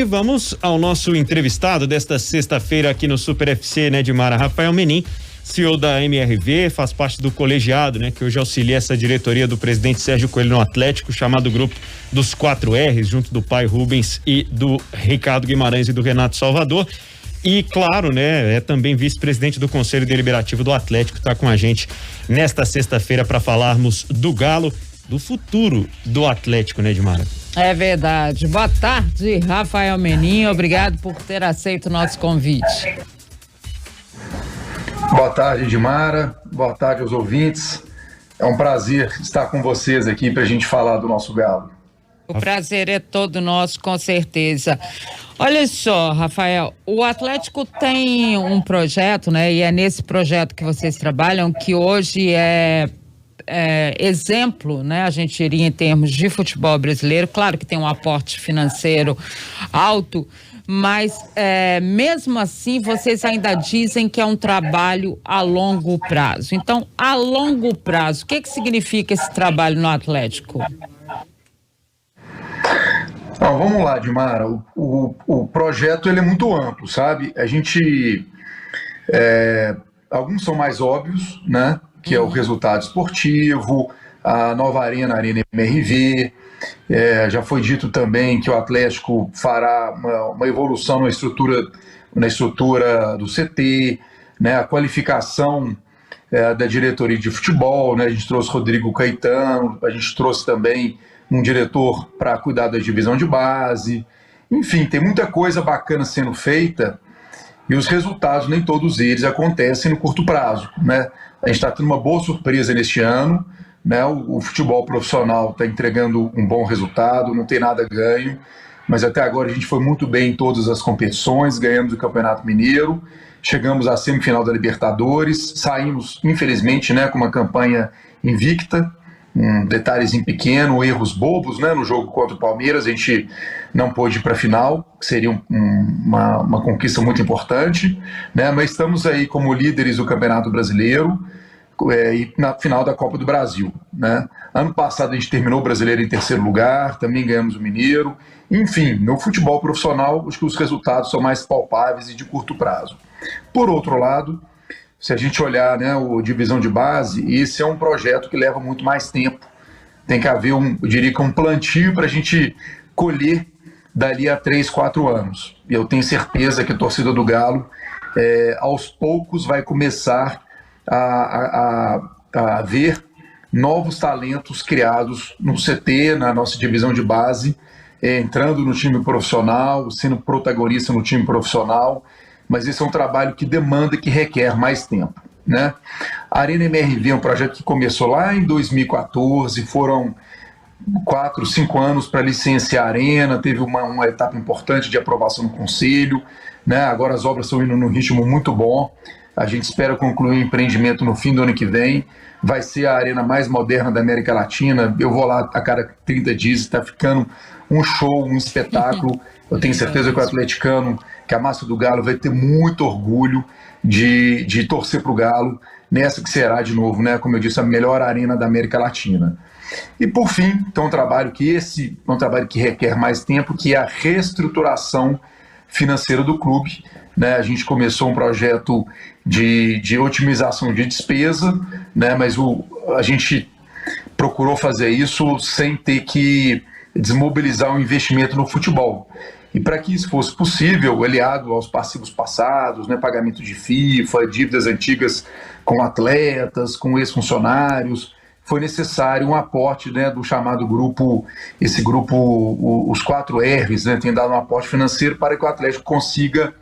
Vamos ao nosso entrevistado desta sexta-feira aqui no Super FC, né, Edmara? Rafael Menin, CEO da MRV, faz parte do colegiado, né, que hoje auxilia essa diretoria do presidente Sérgio Coelho no Atlético, chamado grupo dos 4 R's, junto do pai Rubens e do Ricardo Guimarães e do Renato Salvador. E claro, né, é também vice-presidente do Conselho Deliberativo do Atlético, está com a gente nesta sexta-feira para falarmos do Galo, do futuro do Atlético, né, Edmara? É verdade. Boa tarde, Rafael Menin. Obrigado por ter aceito o nosso convite. Boa tarde, Edmara. Boa tarde aos ouvintes. É um prazer estar com vocês aqui para a gente falar do nosso Galo. O prazer é todo nosso, com certeza. Olha só, Rafael, o Atlético tem um projeto, né? E é nesse projeto que vocês trabalham, que hoje é exemplo, né? A gente diria em termos de futebol brasileiro. Claro que tem um aporte financeiro alto, mas mesmo assim vocês ainda dizem que é um trabalho a longo prazo. Então, a longo prazo, o que significa esse trabalho no Atlético? Não, vamos lá, Edmara. O projeto ele é muito amplo, sabe? A gente alguns são mais óbvios, né? Que é o resultado esportivo, a nova arena MRV. Já foi dito também que o Atlético fará uma evolução na estrutura do CT, né? A qualificação da diretoria de futebol, né? A gente trouxe Rodrigo Caetano, a gente trouxe também um diretor para cuidar da divisão de base. Enfim, tem muita coisa bacana sendo feita e os resultados, nem todos eles acontecem no curto prazo, né? A gente está tendo uma boa surpresa neste ano, né? O futebol profissional está entregando um bom resultado, não tem nada ganho, mas até agora a gente foi muito bem em todas as competições, ganhamos o Campeonato Mineiro, chegamos à semifinal da Libertadores, saímos, infelizmente, né, com uma campanha invicta, um detalhezinho pequeno, erros bobos, né, no jogo contra o Palmeiras, a gente não pôde ir para a final, que seria uma conquista muito importante, né, mas estamos aí como líderes do Campeonato Brasileiro e na final da Copa do Brasil, né. Ano passado a gente terminou o Brasileiro em terceiro lugar, também ganhamos o Mineiro. Enfim, no futebol profissional, acho que os resultados são mais palpáveis e de curto prazo. Por outro lado, se a gente olhar, né, o divisão de base, esse é um projeto que leva muito mais tempo. Tem que haver eu diria que um plantio para a gente colher dali a 3, 4 anos. E eu tenho certeza que a torcida do Galo, aos poucos, vai começar a ver novos talentos criados no CT, na nossa divisão de base, entrando no time profissional, sendo protagonista no time profissional. Mas esse é um trabalho que demanda, que requer mais tempo, né? A Arena MRV é um projeto que começou lá em 2014, foram 4, 5 anos para licenciar a arena, teve uma etapa importante de aprovação no conselho, né? Agora as obras estão indo num ritmo muito bom, a gente espera concluir o empreendimento no fim do ano que vem, vai ser a arena mais moderna da América Latina, eu vou lá a cada 30 dias, está ficando um show, um espetáculo. Eu tenho certeza que o atleticano, que a massa do Galo vai ter muito orgulho de torcer para o Galo nessa que será, de novo, né, como eu disse, a melhor arena da América Latina. E por fim, então um trabalho que requer mais tempo, que é a reestruturação financeira do clube, né? A gente começou um projeto de otimização de despesa, né, mas a gente procurou fazer isso sem ter que desmobilizar o investimento no futebol. E para que isso fosse possível, aliado aos passivos passados, né, pagamento de FIFA, dívidas antigas com atletas, com ex-funcionários, foi necessário um aporte, né, do chamado grupo, esse grupo, os 4 R's, né, tem dado um aporte financeiro para que o Atlético consiga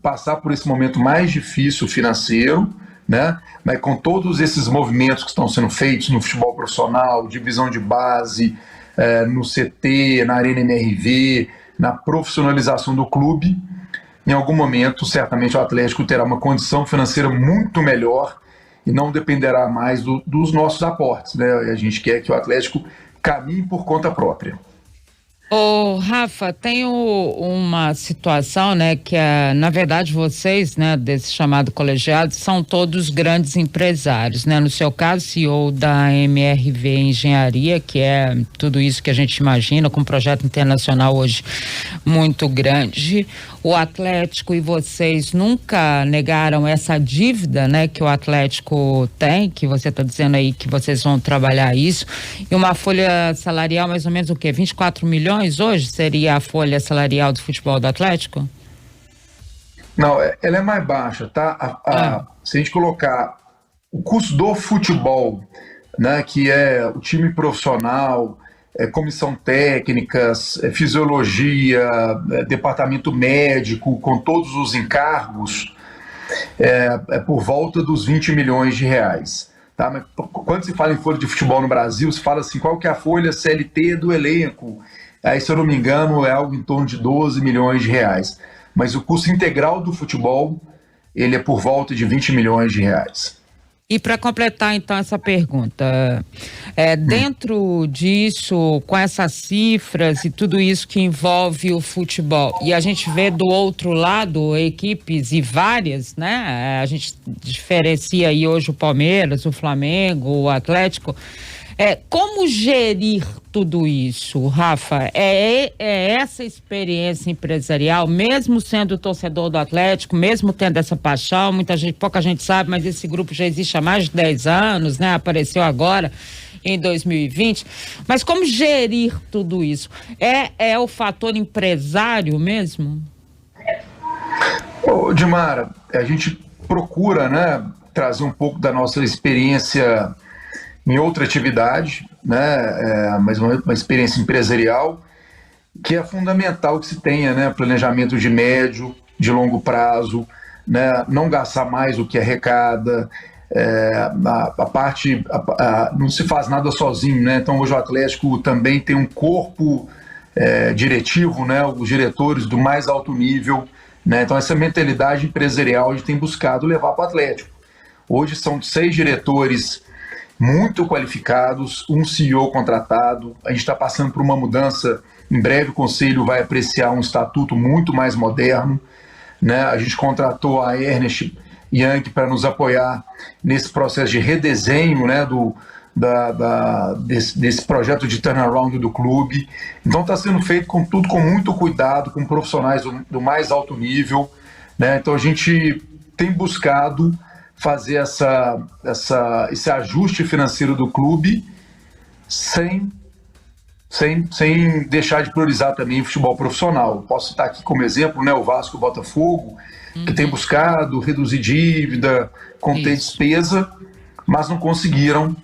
passar por esse momento mais difícil financeiro, né, mas com todos esses movimentos que estão sendo feitos no futebol profissional, divisão de base, no CT, na Arena MRV, na profissionalização do clube, em algum momento, certamente o Atlético terá uma condição financeira muito melhor e não dependerá mais dos nossos aportes, né? A gente quer que o Atlético caminhe por conta própria. Ô, Rafa, tem uma situação, né, que na verdade vocês, né, desse chamado colegiado, são todos grandes empresários, né? No seu caso, CEO da MRV Engenharia, que é tudo isso que a gente imagina, com um projeto internacional hoje muito grande. O Atlético e vocês nunca negaram essa dívida, né, que o Atlético tem, que você está dizendo aí que vocês vão trabalhar isso, e uma folha salarial mais ou menos o quê? 24 milhões hoje seria a folha salarial do futebol do Atlético? Não, ela é mais baixa, tá? Se a gente colocar o custo do futebol, né, que é o time profissional, comissão técnica, fisiologia, departamento médico, com todos os encargos, é por volta dos 20 milhões de reais. Tá? Mas quando se fala em folha de futebol no Brasil, se fala assim, qual que é a folha CLT do elenco? Aí, se eu não me engano, é algo em torno de 12 milhões de reais. Mas o custo integral do futebol, ele é por volta de 20 milhões de reais. E para completar, então, essa pergunta, dentro disso, com essas cifras e tudo isso que envolve o futebol, e a gente vê do outro lado equipes e várias, né? A gente diferencia aí hoje o Palmeiras, o Flamengo, o Atlético. Como gerir tudo isso, Rafa? É essa experiência empresarial, mesmo sendo torcedor do Atlético, mesmo tendo essa paixão, pouca gente sabe, mas esse grupo já existe há mais de 10 anos, né? Apareceu agora em 2020. Mas como gerir tudo isso? É o fator empresário mesmo? Ô, Dimara, a gente procura, né, trazer um pouco da nossa experiência em outra atividade, né, mas uma experiência empresarial, que é fundamental que se tenha, né, planejamento de médio, de longo prazo, né, não gastar mais do que arrecada, não se faz nada sozinho, né, então hoje o Atlético também tem um corpo diretivo, né, os diretores do mais alto nível, né, então essa mentalidade empresarial a gente tem buscado levar para o Atlético. Hoje são 6 diretores muito qualificados, um CEO contratado, a gente está passando por uma mudança, em breve o Conselho vai apreciar um estatuto muito mais moderno, né? A gente contratou a Ernest Young para nos apoiar nesse processo de redesenho, né, desse projeto de turnaround do clube, então está sendo feito com muito cuidado, com profissionais do mais alto nível, né? Então a gente tem buscado fazer esse ajuste financeiro do clube sem deixar de priorizar também o futebol profissional. Posso citar aqui como exemplo, né, o Vasco e o Botafogo, que tem buscado reduzir dívida, conter despesa, mas não conseguiram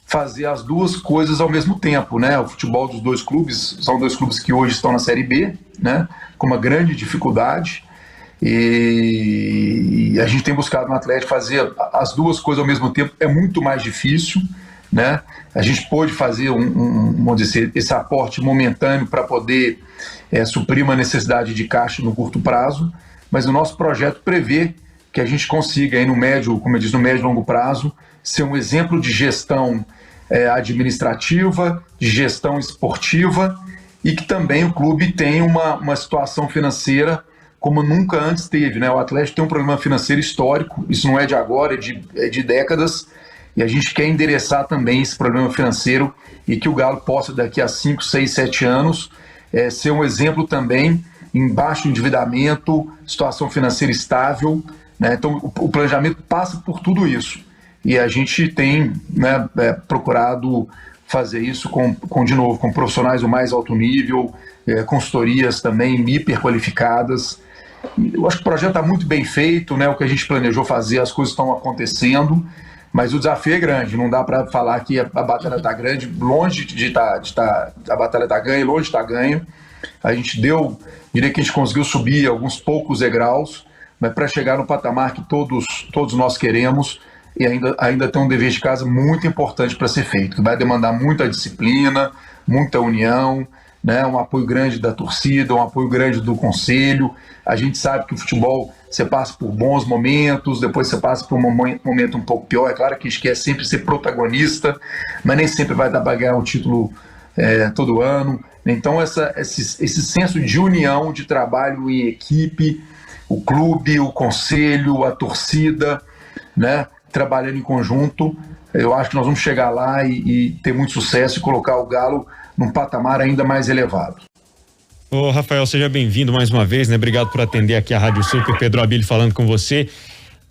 fazer as duas coisas ao mesmo tempo, né? O futebol dos dois clubes, são 2 clubes que hoje estão na Série B, né, com uma grande dificuldade, e a gente tem buscado no Atlético fazer as duas coisas ao mesmo tempo, é muito mais difícil, né? A gente pôde fazer vamos dizer, esse aporte momentâneo para poder suprir uma necessidade de caixa no curto prazo, mas o nosso projeto prevê que a gente consiga aí no médio, como eu disse, no médio e longo prazo, ser um exemplo de gestão administrativa, de gestão esportiva, e que também o clube tem uma situação financeira como nunca antes teve, né? O Atlético tem um problema financeiro histórico, isso não é de agora, é de décadas, e a gente quer endereçar também esse problema financeiro e que o Galo possa, daqui a 5, 6, 7 anos, ser um exemplo também em baixo endividamento, situação financeira estável, né? Então o planejamento passa por tudo isso, e a gente tem, né, procurado fazer isso de novo, com profissionais do mais alto nível, consultorias também hiper qualificadas. Eu acho que o projeto está muito bem feito, né? O que a gente planejou fazer, as coisas estão acontecendo, mas o desafio é grande, não dá para falar que a batalha está grande, longe de a batalha está ganha, longe está ganha. A gente diria que a gente conseguiu subir alguns poucos degraus, mas para chegar no patamar que todos nós queremos, e ainda tem um dever de casa muito importante para ser feito, que vai demandar muita disciplina, muita união, né, um apoio grande da torcida, um apoio grande do conselho. A gente sabe que o futebol, você passa por bons momentos, depois você passa por um momento um pouco pior. É claro que a gente quer sempre ser protagonista, mas nem sempre vai dar para ganhar um título todo ano. Então esse senso de união, de trabalho em equipe, o clube, o conselho, a torcida, né, trabalhando em conjunto, eu acho que nós vamos chegar lá e ter muito sucesso e colocar o Galo num patamar ainda mais elevado. Ô Rafael, seja bem-vindo mais uma vez, né? Obrigado por atender aqui a Rádio Super. Pedro Abílio falando com você.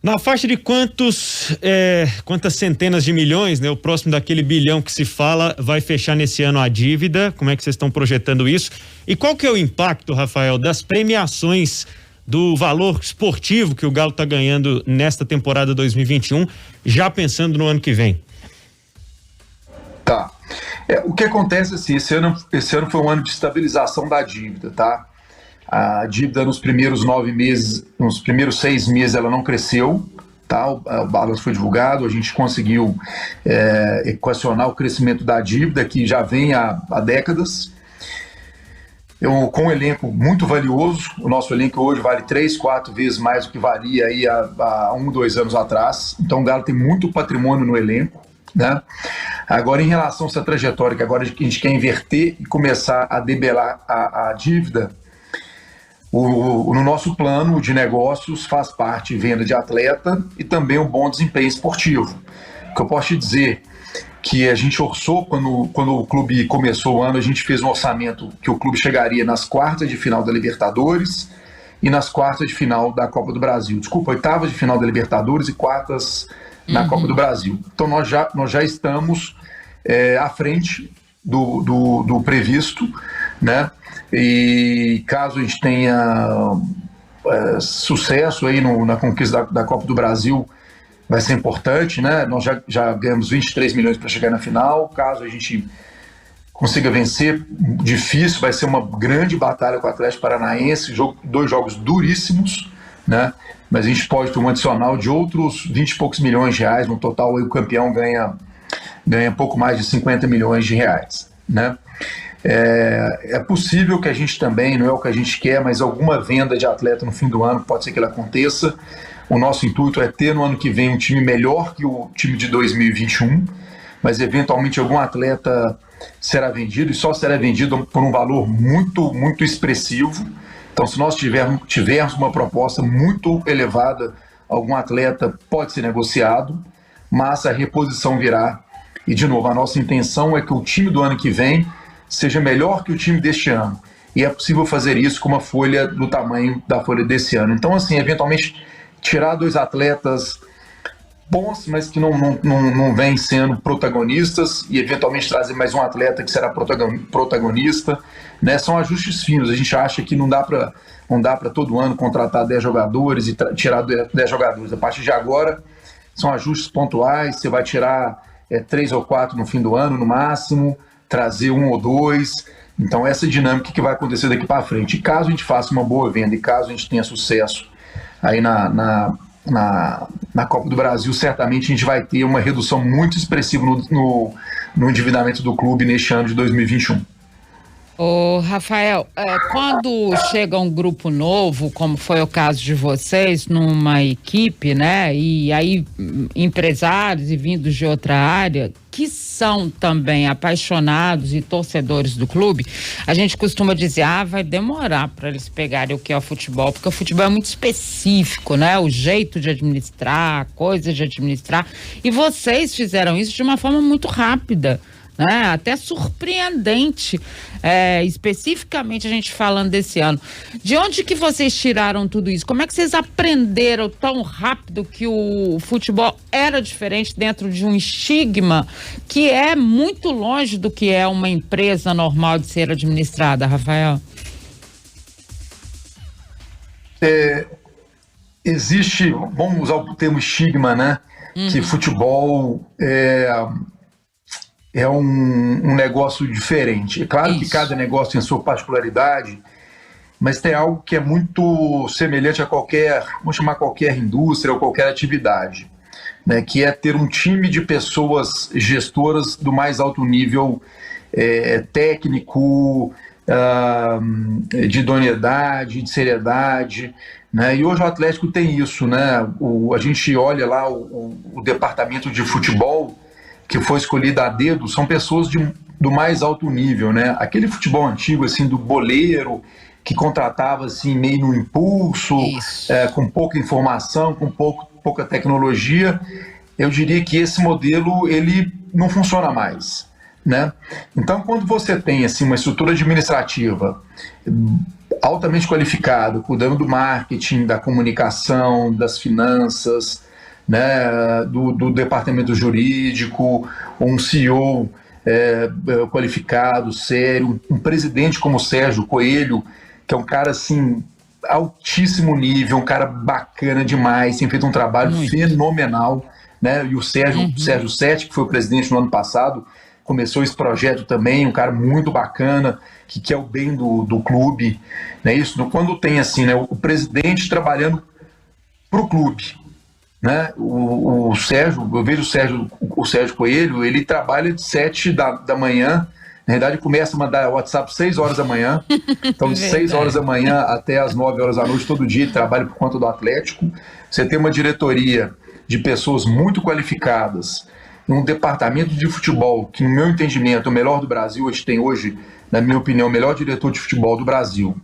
Na faixa de quantas centenas de milhões, né? O próximo daquele bilhão que se fala, vai fechar nesse ano a dívida? Como é que vocês estão projetando isso? E qual que é o impacto, Rafael, das premiações do valor esportivo que o Galo está ganhando nesta temporada 2021, já pensando no ano que vem? Tá. O que acontece assim, esse ano foi um ano de estabilização da dívida, tá? A dívida nos primeiros 9 meses, nos primeiros 6 meses ela não cresceu, tá? O balanço foi divulgado, a gente conseguiu equacionar o crescimento da dívida que já vem há décadas. Com um elenco muito valioso, o nosso elenco hoje vale 3, 4 vezes mais do que valia aí há 1, 2 anos atrás, então o Galo tem muito patrimônio no elenco, né? Agora, em relação a essa trajetória, que agora a gente quer inverter e começar a debelar a dívida, no nosso plano de negócios faz parte venda de atleta e também um bom desempenho esportivo. O que eu posso te dizer que a gente orçou, quando o clube começou o ano, a gente fez um orçamento que o clube chegaria nas quartas de final da Libertadores e nas quartas de final da Copa do Brasil. Desculpa, oitavas de final da Libertadores e quartas na Copa do Brasil. Então nós já estamos à frente do previsto, né? E caso a gente tenha sucesso aí na conquista da Copa do Brasil, vai ser importante, né? Nós já ganhamos 23 milhões para chegar na final. Caso a gente consiga vencer, difícil, vai ser uma grande batalha com o Atlético Paranaense, 2 jogos duríssimos, né? Mas a gente pode ter um adicional de outros 20 e poucos milhões de reais. No total, aí, o campeão ganha pouco mais de 50 milhões de reais, né? É possível que a gente também, não é o que a gente quer, mas alguma venda de atleta no fim do ano, pode ser que ela aconteça. O nosso intuito é ter no ano que vem um time melhor que o time de 2021, mas eventualmente algum atleta será vendido e só será vendido por um valor muito, muito expressivo. Então, se nós tivermos uma proposta muito elevada, algum atleta pode ser negociado, mas a reposição virá. E, de novo, a nossa intenção é que o time do ano que vem seja melhor que o time deste ano. E é possível fazer isso com uma folha do tamanho da folha desse ano. Então, assim, eventualmente, tirar 2 atletas bons, mas que não vêm sendo protagonistas, e eventualmente trazer mais um atleta que será protagonista, né? São ajustes finos. A gente acha que não dá para todo ano contratar 10 jogadores e tirar 10 jogadores. A partir de agora, são ajustes pontuais. Você vai tirar 3 ou 4 no fim do ano, no máximo, trazer 1 ou 2. Então, essa dinâmica que vai acontecer daqui para frente. E caso a gente faça uma boa venda e caso a gente tenha sucesso aí na Copa do Brasil, certamente a gente vai ter uma redução muito expressiva no endividamento do clube neste ano de 2021. Ô, Rafael, quando chega um grupo novo, como foi o caso de vocês, numa equipe, né? E aí empresários e vindos de outra área, que são também apaixonados e torcedores do clube, a gente costuma dizer, vai demorar para eles pegarem o que é o futebol, porque o futebol é muito específico, né? O jeito de administrar, coisas de administrar, e vocês fizeram isso de uma forma muito rápida, né? Até surpreendente, especificamente a gente falando desse ano. De onde que vocês tiraram tudo isso? Como é que vocês aprenderam tão rápido que o futebol era diferente dentro de um estigma que é muito longe do que é uma empresa normal de ser administrada, Rafael? Existe, vamos usar o termo estigma, né? Que futebol é um negócio diferente. É claro que cada negócio tem sua particularidade, mas tem algo que é muito semelhante a vamos chamar qualquer indústria ou qualquer atividade, né, que é ter um time de pessoas gestoras do mais alto nível técnico, de idoneidade, de seriedade, né? E hoje o Atlético tem isso, né? A gente olha lá o departamento de futebol que foi escolhido a dedo, são pessoas do mais alto nível, né? Aquele futebol antigo, assim, do boleiro, que contratava, assim, meio no impulso, com pouca informação, com pouca tecnologia, eu diria que esse modelo, ele não funciona mais, né? Então, quando você tem, assim, uma estrutura administrativa altamente qualificada, cuidando do marketing, da comunicação, das finanças, né, do departamento jurídico, um CEO qualificado, sério, um presidente como o Sérgio Coelho, que é um cara assim, altíssimo nível, um cara bacana demais, tem feito um trabalho fenomenal, né? E o Sérgio Sete, que foi o presidente no ano passado, começou esse projeto também, um cara muito bacana, que quer o bem do clube, né? Isso, quando tem assim, né, o presidente trabalhando para o clube, né? O Sérgio, eu vejo o Sérgio Coelho, ele trabalha de 7 da manhã, na verdade começa a mandar WhatsApp 6 horas da manhã, então de 6 horas da manhã até as 9 horas da noite, todo dia ele trabalha por conta do Atlético. Você tem uma diretoria de pessoas muito qualificadas, um departamento de futebol, que no meu entendimento é o melhor do Brasil. A gente tem hoje, na minha opinião, o melhor diretor de futebol do Brasil.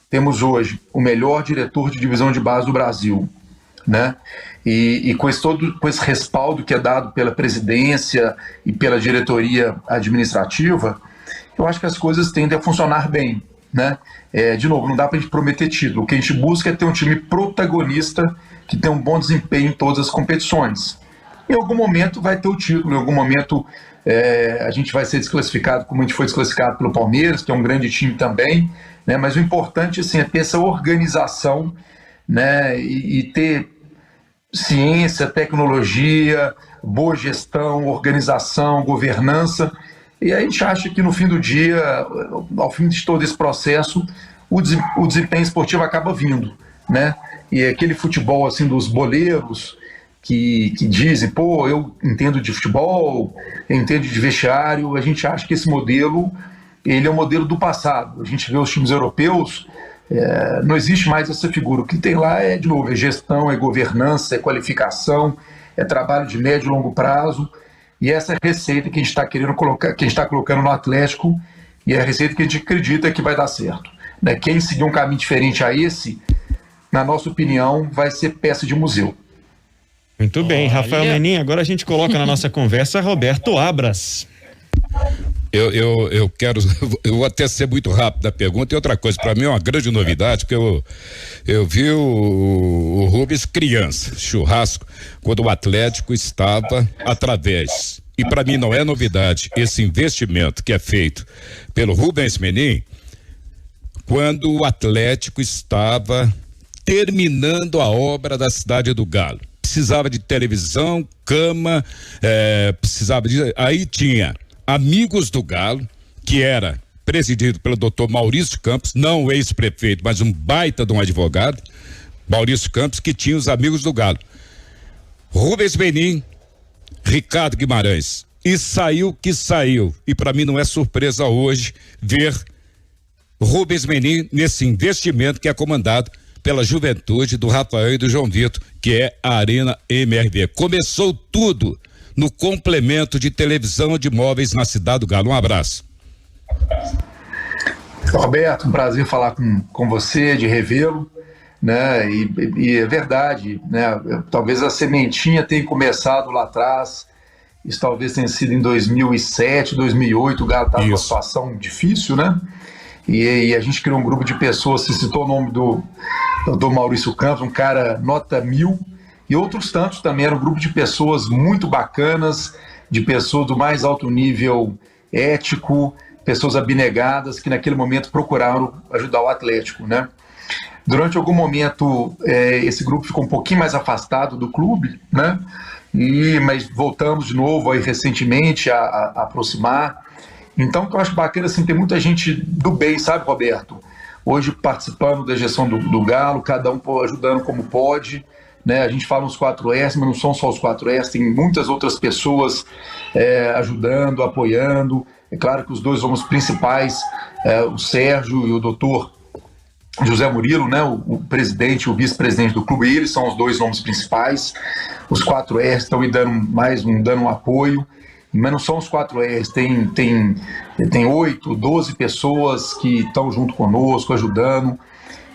Temos hoje o melhor diretor de divisão de base do Brasil, né? E com esse respaldo que é dado pela presidência e pela diretoria administrativa, eu acho que as coisas tendem a funcionar bem, né? De novo, não dá para a gente prometer título. O que a gente busca é ter um time protagonista que tem um bom desempenho em todas as competições. Em algum momento vai ter o título, em algum momento a gente vai ser desclassificado, como a gente foi desclassificado pelo Palmeiras, que é um grande time também, né? Mas o importante assim, é ter essa organização, né? E ter ciência, tecnologia, boa gestão, organização, governança. E a gente acha que no fim do dia, ao fim de todo esse processo, o desempenho esportivo acaba vindo, né? E aquele futebol assim dos boleiros que dizem, pô, eu entendo de futebol, eu entendo de vestiário, a gente acha que esse modelo, ele é um modelo do passado. A gente vê os times europeus, não existe mais essa figura. O que tem lá de novo, é gestão, é governança, é qualificação, é trabalho de médio e longo prazo, e essa é a receita que a gente está querendo colocar, que a gente está colocando no Atlético, e é a receita que a gente acredita que vai dar certo, né? Quem seguir um caminho diferente a esse, na nossa opinião, vai ser peça de museu. Muito bem, Rafael Menin, agora a gente coloca na nossa conversa Roberto Abras. Eu vou até ser muito rápido na pergunta. E outra coisa, para mim é uma grande novidade, porque eu vi o Rubens criança, churrasco, quando o Atlético estava através. E para mim não é novidade esse investimento que é feito pelo Rubens Menin, quando o Atlético estava terminando a obra da Cidade do Galo. Precisava de televisão, cama, precisava de... Aí tinha Amigos do Galo, que era presidido pelo doutor Maurício Campos, não o ex-prefeito, mas um baita de um advogado, Maurício Campos, que tinha os Amigos do Galo. Rubens Menin, Ricardo Guimarães. E saiu que saiu. E para mim não é surpresa hoje ver Rubens Menin nesse investimento que é comandado pela juventude do Rafael e do João Vitor, que é a Arena MRV. Começou tudo no complemento de televisão de móveis na Cidade do Galo. Um abraço. Roberto, um prazer falar com você, de revê-lo, né? E é verdade, né? Talvez a sementinha tenha começado lá atrás, isso talvez tenha sido em 2007, 2008, o Galo estava numa situação difícil, né? E a gente criou um grupo de pessoas, você citou o nome do Maurício Campos, um cara nota 1000, e outros tantos também, era um grupo de pessoas muito bacanas, de pessoas do mais alto nível ético, pessoas abnegadas, que naquele momento procuraram ajudar o Atlético, né? Durante algum momento, esse grupo ficou um pouquinho mais afastado do clube, né? Mas voltamos de novo aí recentemente a aproximar. Então, o que eu acho bacana, assim, tem muita gente do bem, sabe, Roberto? Hoje participando da gestão do Galo, cada um ajudando como pode, né? A gente fala uns 4S, mas não são só os 4S, tem muitas outras pessoas ajudando, apoiando. É claro que os dois homens principais, o Sérgio e o doutor José Murilo, né? O presidente e o vice-presidente do clube, eles são os dois nomes principais. Os 4S estão dando um apoio. mas não são os 4 R's, tem 8, 12 pessoas que estão junto conosco, ajudando.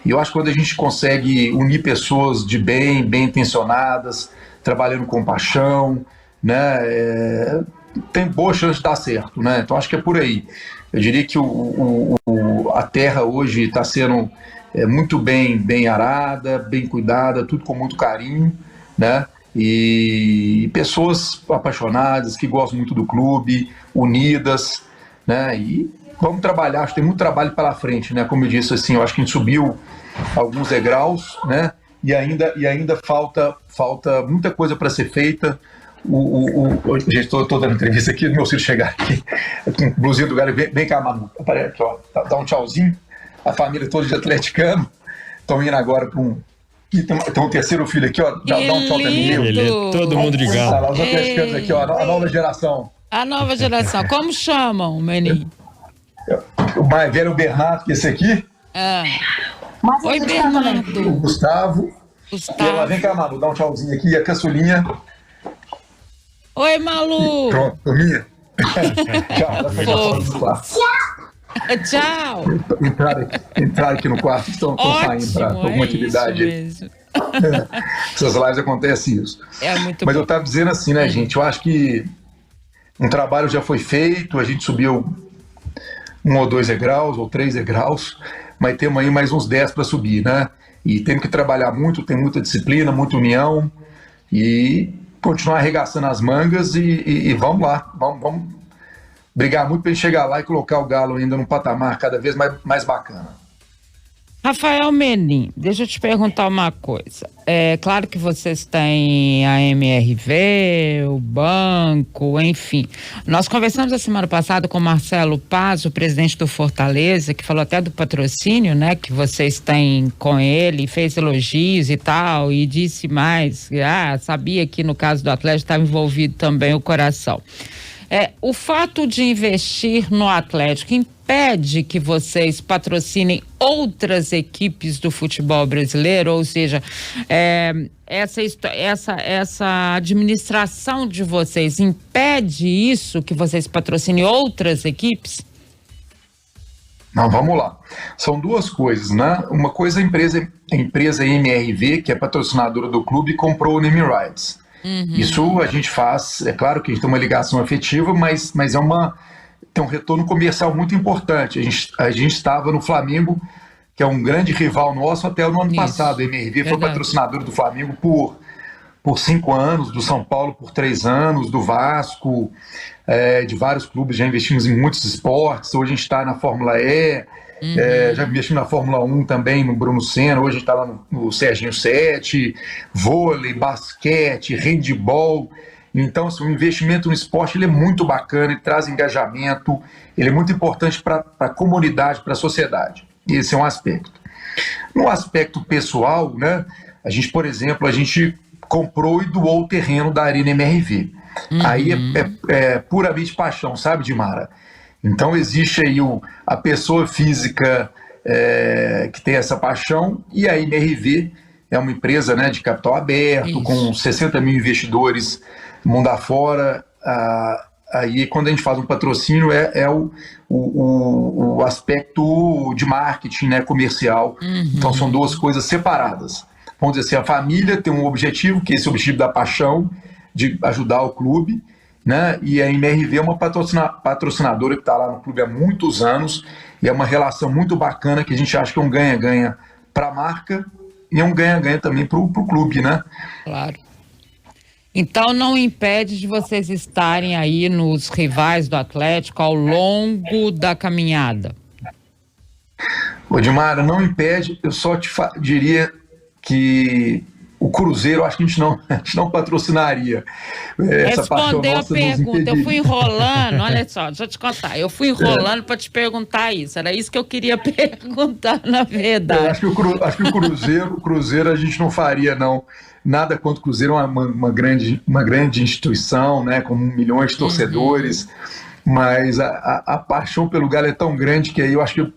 E eu acho que quando a gente consegue unir pessoas de bem intencionadas, trabalhando com paixão, né, tem boa chance de dar certo, né? Então acho que é por aí. Eu diria que a terra hoje está sendo muito bem arada, bem cuidada, tudo com muito carinho, né? E pessoas apaixonadas, que gostam muito do clube, unidas, né? E vamos trabalhar, acho que tem muito trabalho pela frente, né? Como eu disse, assim, eu acho que a gente subiu alguns degraus, né? E ainda falta muita coisa para ser feita. Gente, estou dando entrevista aqui, meu filho chegar aqui com o blusinho do Galo, vem cá, Manu, aparece aqui, ó, dá um tchauzinho. A família toda de atleticano, estão indo agora para um. Tem um terceiro filho aqui, ó. Dá um tchau também. Ele, todo mundo de Galo. Os atleticanos aqui, ó, a nova geração. A nova geração. Como chamam, menino? O mais velho é o Bernardo, que esse aqui. Oi, Bernardo. O Gustavo. Ela, vem cá, Malu, dá um tchauzinho aqui. E a caçulinha. Oi, Malu. Pronto, minha. Tchau. Tchau. Entraram aqui no quarto, estão saindo para alguma atividade. Essas lives acontece isso. Muito Mas bom. eu estava dizendo assim, né, gente? Eu acho que um trabalho já foi feito, a gente subiu 1 ou 2 degraus, ou 3 degraus, mas temos aí mais uns 10 para subir, né? E temos que trabalhar muito, tem muita disciplina, muita união, e continuar arregaçando as mangas e vamos lá, vamos brigar muito para a gente chegar lá e colocar o Galo ainda num patamar cada vez mais bacana. Rafael Menin, deixa eu te perguntar uma coisa. É claro que vocês têm a MRV, o banco, enfim. Nós conversamos a semana passada com o Marcelo Paz, o presidente do Fortaleza, que falou até do patrocínio, né, que vocês têm com ele, fez elogios e tal, e disse mais, sabia que no caso do Atlético estava envolvido também o coração. O fato de investir no Atlético impede que vocês patrocinem outras equipes do futebol brasileiro, ou seja, essa administração de vocês impede isso, que vocês patrocinem outras equipes? Não, vamos lá. São duas coisas, né? Uma coisa, a empresa MRV, que é patrocinadora do clube, comprou o name rights. Isso a gente faz, é claro que a gente tem uma ligação afetiva, mas tem um retorno comercial muito importante. A gente estava no Flamengo, que é um grande rival nosso, até o ano passado. A MRV foi patrocinadora do Flamengo por 5 anos, do São Paulo por 3 anos, do Vasco, de vários clubes, já investimos em muitos esportes. Hoje a gente está na Fórmula E, já investimos na Fórmula 1 também, no Bruno Senna, hoje a gente está lá no Serginho 7, vôlei, basquete, handebol. Então, assim, o investimento no esporte ele é muito bacana, ele traz engajamento, ele é muito importante para a comunidade, para a sociedade. Esse é um aspecto. No aspecto pessoal, né, a gente, por exemplo, comprou e doou o terreno da Arena MRV. Aí é puramente paixão, sabe, Dimara? Então existe aí a pessoa física que tem essa paixão, e a MRV é uma empresa, né, de capital aberto, com 60 mil investidores mundo afora. Aí quando a gente faz um patrocínio é o aspecto de marketing, né, comercial. Então são duas coisas separadas. Vamos dizer assim, a família tem um objetivo, que é esse objetivo da paixão, de ajudar o clube, né? E a MRV é uma patrocinadora que está lá no clube há muitos anos, e é uma relação muito bacana, que a gente acha que é um ganha-ganha para a marca e é um ganha-ganha também para o clube, né? Claro. Então não impede de vocês estarem aí nos rivais do Atlético ao longo da caminhada? Ô, Dimara, não impede, eu só diria que o Cruzeiro, acho que a gente não patrocinaria. Respondeu a pergunta, eu fui enrolando, olha só, deixa eu te contar, eu fui enrolando para te perguntar isso, era isso que eu queria perguntar, na verdade. Eu acho que o Cruzeiro a gente não faria, não. Nada contra o Cruzeiro, é uma grande instituição, né, com milhões de torcedores, mas a paixão pelo Galo é tão grande que aí eu acho que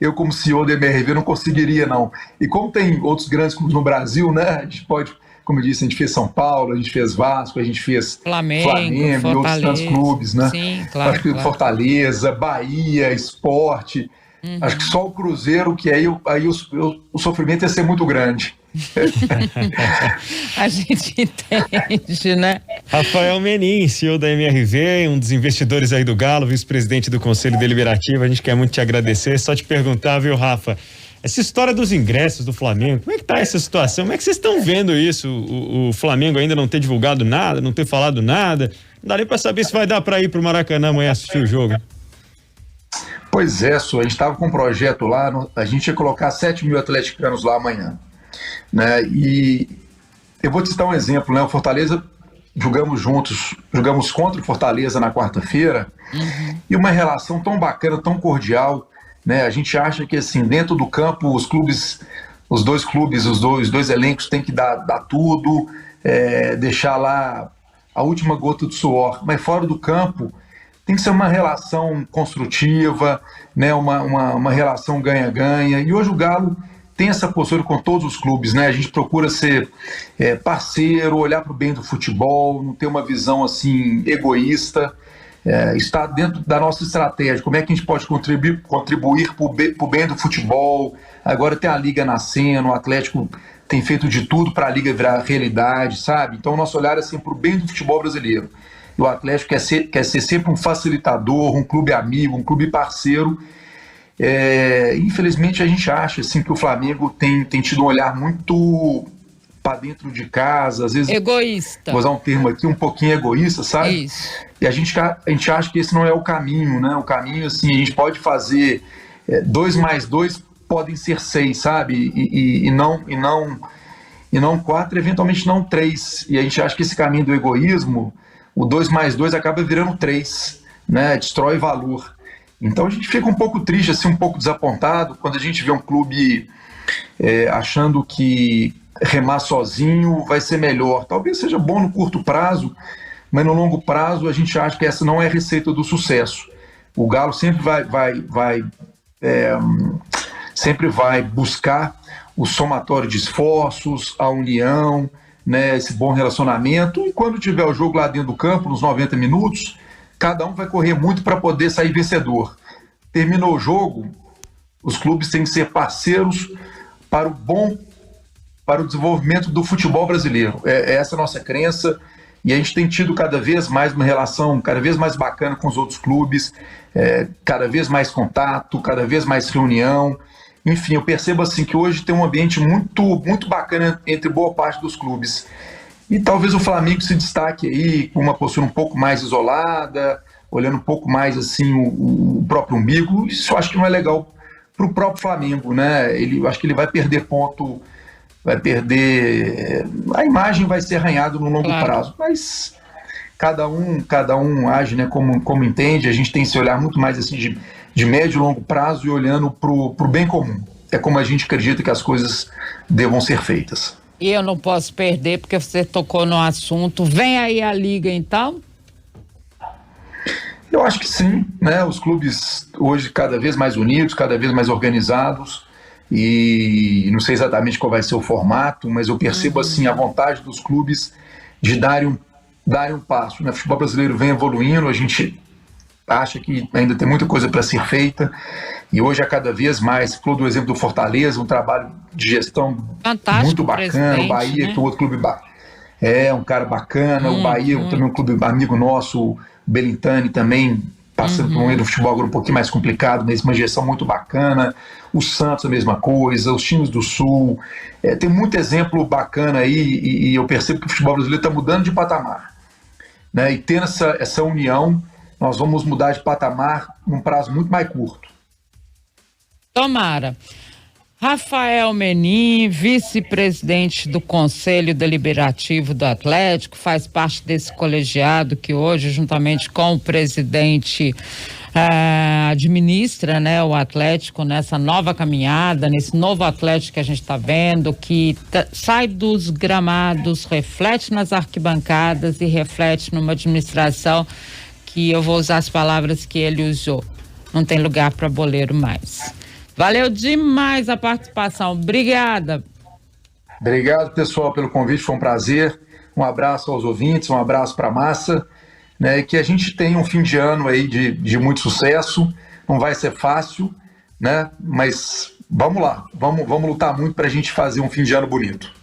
eu como CEO da MRV não conseguiria, não. E como tem outros grandes clubes no Brasil, né, a gente pode como eu disse, a gente fez São Paulo, a gente fez Vasco, a gente fez Flamengo e outros tantos clubes, né? Sim, claro. Acho que Fortaleza, Bahia, Sport. Acho que só o Cruzeiro, que aí o sofrimento ia ser muito grande. A gente entende, né? Rafael Menin, CEO da MRV, um dos investidores aí do Galo, vice-presidente do Conselho Deliberativo, a gente quer muito te agradecer. Só te perguntar, viu, Rafa, essa história dos ingressos do Flamengo, como é que tá essa situação? Como é que vocês estão vendo isso? O Flamengo ainda não ter divulgado nada, não ter falado nada, não dá nem pra saber se vai dar pra ir pro Maracanã amanhã assistir o jogo. Pois é, a gente estava com um projeto lá, a gente ia colocar 7 mil atleticanos lá amanhã, né? E eu vou te citar um exemplo, né? O Fortaleza, jogamos contra o Fortaleza na quarta-feira, e uma relação tão bacana, tão cordial, né? A gente acha que, assim, dentro do campo, os dois elencos têm que dar tudo, deixar lá a última gota de suor, mas fora do campo tem que ser uma relação construtiva, né? Uma relação ganha-ganha. E hoje o Galo tem essa postura com todos os clubes, né? A gente procura ser parceiro, olhar para o bem do futebol, não ter uma visão assim egoísta, está dentro da nossa estratégia. Como é que a gente pode contribuir para o bem do futebol? Agora tem a Liga nascendo, o Atlético tem feito de tudo para a Liga virar realidade, sabe? Então o nosso olhar é assim, para o bem do futebol brasileiro. E o Atlético quer ser sempre um facilitador, um clube amigo, um clube parceiro. Infelizmente a gente acha assim, que o Flamengo tem tido um olhar muito para dentro de casa, às vezes egoísta. Vou usar um termo aqui, um pouquinho egoísta, sabe? Isso. E a gente acha que esse não é o caminho, né? O caminho, assim, a gente pode fazer 2 mais 2 podem ser 6, sabe? E não 4, eventualmente não 3. E a gente acha que esse caminho do egoísmo, o 2 mais 2 acaba virando 3, né? Destrói valor. Então a gente fica um pouco triste, assim, um pouco desapontado quando a gente vê um clube achando que remar sozinho vai ser melhor. Talvez seja bom no curto prazo, mas no longo prazo a gente acha que essa não é a receita do sucesso. O Galo sempre sempre vai buscar o somatório de esforços, a união, né, esse bom relacionamento, e quando tiver o jogo lá dentro do campo, nos 90 minutos, cada um vai correr muito para poder sair vencedor. Terminou o jogo, os clubes têm que ser parceiros para o desenvolvimento do futebol brasileiro. Essa é a nossa crença, e a gente tem tido cada vez mais uma relação cada vez mais bacana com os outros clubes, cada vez mais contato, cada vez mais reunião. Enfim, eu percebo assim que hoje tem um ambiente muito, muito bacana entre boa parte dos clubes. E talvez o Flamengo se destaque aí com uma postura um pouco mais isolada, olhando um pouco mais assim o próprio umbigo. Isso eu acho que não é legal para o próprio Flamengo, né? Eu acho que ele vai perder ponto, a imagem vai ser arranhada no longo prazo. Mas cada um age, né, como entende. A gente tem esse olhar muito mais assim de médio e longo prazo e olhando pro bem comum. É como a gente acredita que as coisas devam ser feitas. E eu não posso perder, porque você tocou no assunto. Vem aí a Liga, então? Eu acho que sim, né? Os clubes hoje cada vez mais unidos, cada vez mais organizados, e não sei exatamente qual vai ser o formato, mas eu percebo assim a vontade dos clubes de darem um passo, né? O futebol brasileiro vem evoluindo, a gente acha que ainda tem muita coisa para ser feita, e hoje a cada vez mais, falou do exemplo do Fortaleza, um trabalho de gestão fantástico, muito bacana, o Bahia, né? Que é outro clube um cara bacana, o Bahia também um clube amigo nosso, o Belintani também, passando por um meio do futebol agora um pouquinho mais complicado, mas uma gestão muito bacana, o Santos a mesma coisa, os times do Sul, tem muito exemplo bacana aí, e eu percebo que o futebol brasileiro está mudando de patamar, né? E tendo essa união, nós vamos mudar de patamar num prazo muito mais curto. Tomara. Rafael Menin, vice-presidente do Conselho Deliberativo do Atlético, faz parte desse colegiado que hoje, juntamente com o presidente, administra, né, o Atlético nessa nova caminhada, nesse novo Atlético que a gente está vendo, que sai dos gramados, reflete nas arquibancadas e reflete numa administração que eu vou usar as palavras que ele usou. Não tem lugar para boleiro mais. Valeu demais a participação. Obrigada. Obrigado, pessoal, pelo convite, foi um prazer. Um abraço aos ouvintes, um abraço para a massa, né? E que a gente tenha um fim de ano aí de muito sucesso. Não vai ser fácil, né? Mas vamos lá, vamos lutar muito para a gente fazer um fim de ano bonito.